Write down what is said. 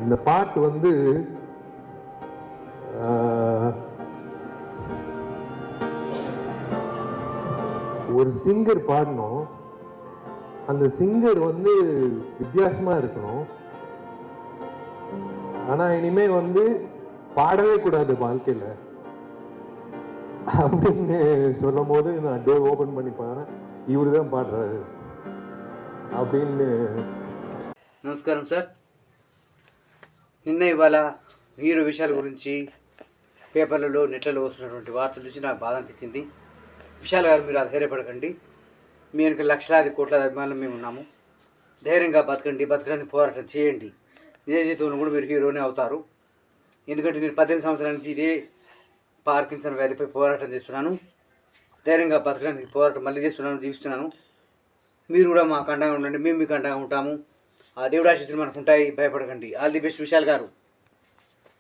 இந்த பாட்டு வந்து ஒரு சிங்கர் பாடணும், அந்த சிங்கர் வந்து வித்தியாசமா இருக்கணும். ஆனா இனிமே வந்து பாடவே கூடாது வாழ்க்கையில அப்படின்னு சொல்லும் போது நான் டோர் ஓபன் பண்ணி பாருறேன், இவரு தான் பாடுறாரு அப்படின்னு. నమస్కారం సార్. నిన్న ఇవాళ హీరో విషయాల గురించి పేపర్లలో నెట్లలో వస్తున్నటువంటి వార్తలు చూసి నాకు బాధ అనిపించింది. విశాల్ గారు, మీరు అధైర్యపడకండి. మీ వెనుక లక్షలాది కోట్లాది అభిమానులు మేము ఉన్నాము. ధైర్యంగా బతకండి, బతకడానికి పోరాటం చేయండి. నిజ జీవితంలో కూడా మీరు హీరోనే అవుతారు. ఎందుకంటే నేను 18 సంవత్సరాల నుంచి ఇదే పార్కిన్సన్ వ్యాధిపై పోరాటం చేస్తున్నాను. ధైర్యంగా బతకడానికి పోరాటం మళ్ళీ చేస్తున్నాను, జీవిస్తున్నాను. మీరు కూడా మాకు అండగా ఉండండి, మేము మీకు అండగా ఉంటాము. ఆ దేవుడు ఆశీస్సులు మనకు ఉంటాయి, భయపడకండి. ఆల్ ది బెస్ట్ విశాల్ గారు.